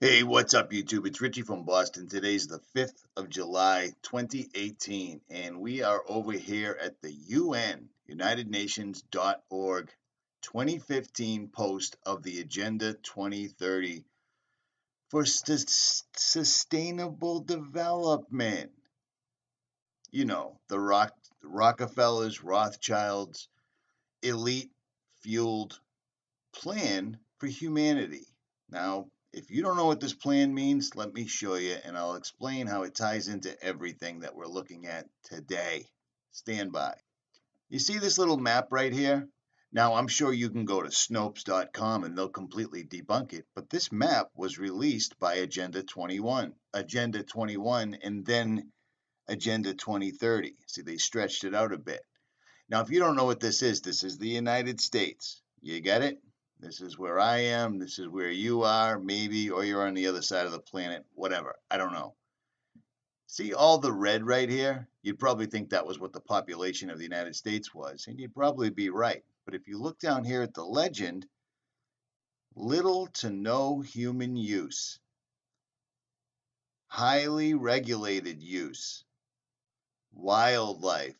Hey, what's up, YouTube? It's Richie from Boston. Today's the 5th of July, 2018, and we are over here at the UN, UnitedNations.org, 2015 post of the Agenda 2030 for Sustainable Development. You know, the Rockefellers, Rothschilds, elite fueled plan for humanity. Now, if you don't know what this plan means, let me show you, and I'll explain how it ties into everything that we're looking at today. Stand by. You see this little map right here? Now, I'm sure you can go to Snopes.com and they'll completely debunk it, but this map was released by Agenda 21, and then Agenda 2030. See, they stretched it out a bit. Now, if you don't know what this is the United States. You get it? This is where I am. This is where you are, maybe, or you're on the other side of the planet, whatever. I don't know. See all the red right here? You'd probably think that was what the population of the United States was, and you'd probably be right. But if you look down here at the legend, little to no human use, highly regulated use, wildlife,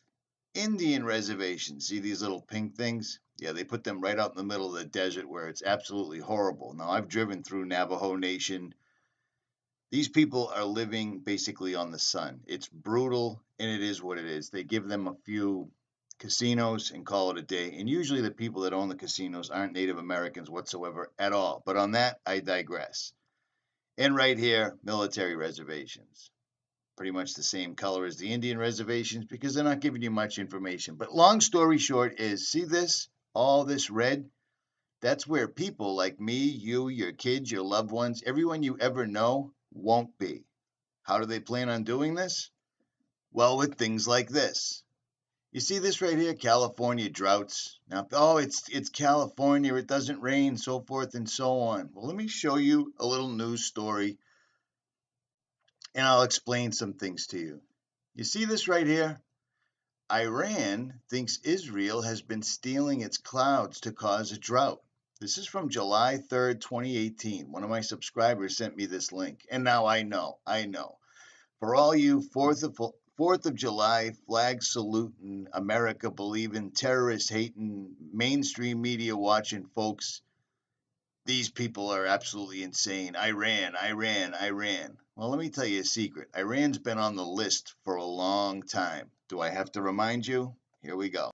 Indian reservations. See these little pink things? Yeah, they put them right out in the middle of the desert where it's absolutely horrible. Now, I've driven through Navajo Nation. These people are living basically on the sun. It's brutal, and it is what it is. They give them a few casinos and call it a day. And usually the people that own the casinos aren't Native Americans whatsoever at all. But on that, I digress. And right here, military reservations. Pretty much the same color as the Indian reservations because they're not giving you much information. But long story short is, see this? All this red? That's where people like me, you, your kids, your loved ones, everyone you ever know won't be. How do they plan on doing this? Well, with things like this. You see this right here, California droughts. Now, it's California, it doesn't rain, so forth and so on. Well, let me show you a little news story and I'll explain some things to you. You see this right here? Iran thinks Israel has been stealing its clouds to cause a drought. This is from July 3rd, 2018. One of my subscribers sent me this link. And now I know. For all you 4th of July flag saluting, America believing, terrorist hating, mainstream media watching folks, these people are absolutely insane. Iran. Well, let me tell you a secret. Iran's been on the list for a long time. Do I have to remind you? Here we go.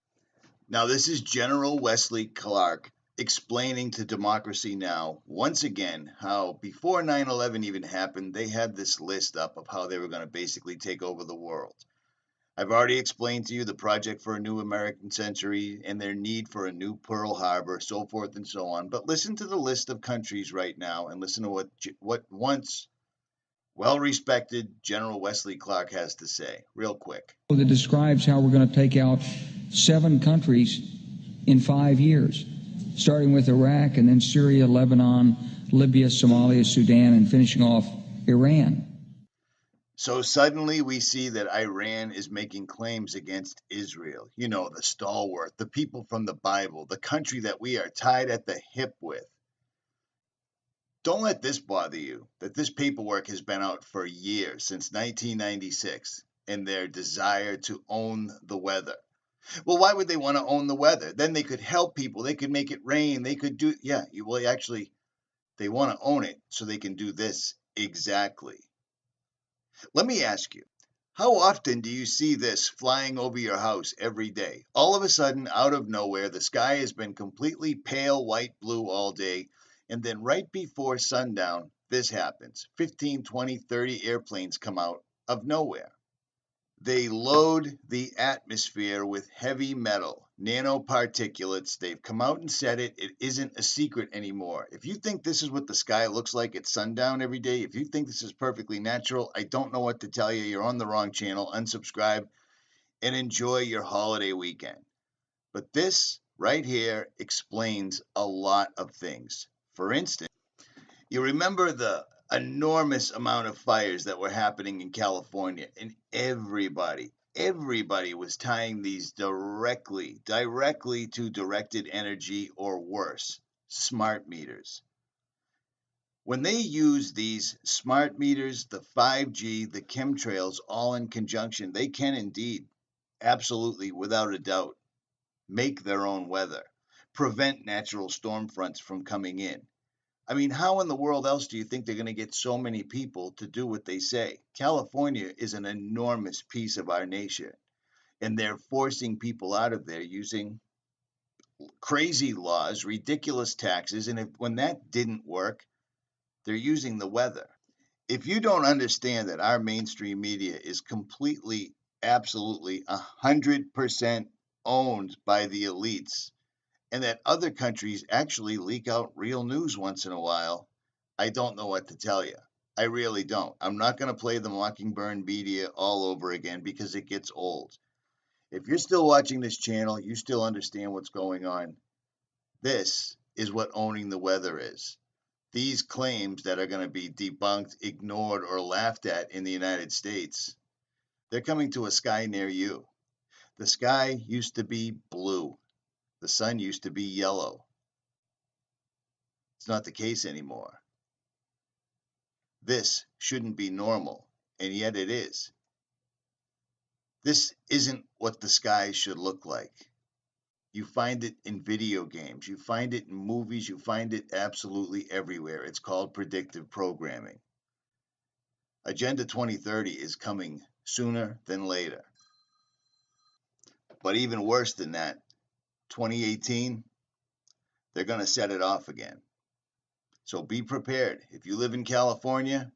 Now, this is General Wesley Clark explaining to Democracy Now! Once again how before 9/11 even happened, they had this list up of how they were going to basically take over the world. I've already explained to you the project for a new American century and their need for a new Pearl Harbor, so forth and so on. But listen to the list of countries right now and listen to what once well-respected General Wesley Clark has to say, real quick. That describes how we're going to take out 7 countries in 5 years, starting with Iraq and then Syria, Lebanon, Libya, Somalia, Sudan, and finishing off Iran. So suddenly we see that Iran is making claims against Israel. You know, the stalwart, the people from the Bible, the country that we are tied at the hip with. Don't let this bother you, that this paperwork has been out for years, since 1996, and their desire to own the weather. Well, why would they want to own the weather? Then they could help people. They could make it rain. They could do, actually, they want to own it so they can do this exactly. Let me ask you, how often do you see this flying over your house every day? All of a sudden, out of nowhere, the sky has been completely pale white blue all day, and then right before sundown, this happens. 15, 20, 30 airplanes come out of nowhere. They load the atmosphere with heavy metal, nanoparticulates. They've come out and said it. It isn't a secret anymore. If you think this is what the sky looks like at sundown every day, if you think this is perfectly natural, I don't know what to tell you. You're on the wrong channel. Unsubscribe and enjoy your holiday weekend. But this right here explains a lot of things. For instance, you remember the enormous amount of fires that were happening in California, and everybody was tying these directly to directed energy or worse, smart meters. When they use these smart meters, the 5G, the chemtrails, all in conjunction, they can indeed, absolutely, without a doubt, make their own weather, prevent natural storm fronts from coming in. I mean, how in the world else do you think they're going to get so many people to do what they say? California is an enormous piece of our nation, and they're forcing people out of there using crazy laws, ridiculous taxes, and when that didn't work, they're using the weather. If you don't understand that our mainstream media is completely, absolutely, 100% owned by the elites, and that other countries actually leak out real news once in a while, I don't know what to tell you. I really don't. I'm not going to play the 𝗏𝗵𝗿𝗍 media all over again because it gets old. If you're still watching this channel, you still understand what's going on. This is what owning the weather is. These claims that are going to be debunked, ignored, or laughed at in the United States, they're coming to a sky near you. The sky used to be blue. The sun used to be yellow. It's not the case anymore. This shouldn't be normal, and yet it is. This isn't what the sky should look like. You find it in video games. You find it in movies. You find it absolutely everywhere. It's called predictive programming. Agenda 2030 is coming sooner than later. But even worse than that, 2018, they're going to set it off again. So be prepared. If you live in California,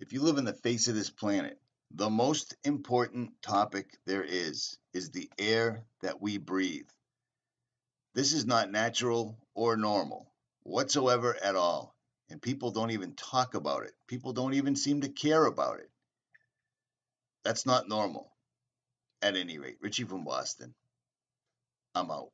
if you live in the face of this planet, the most important topic there is the air that we breathe. This is not natural or normal whatsoever at all. And people don't even talk about it. People don't even seem to care about it. That's not normal. At any rate, Richie from Boston. I'm out.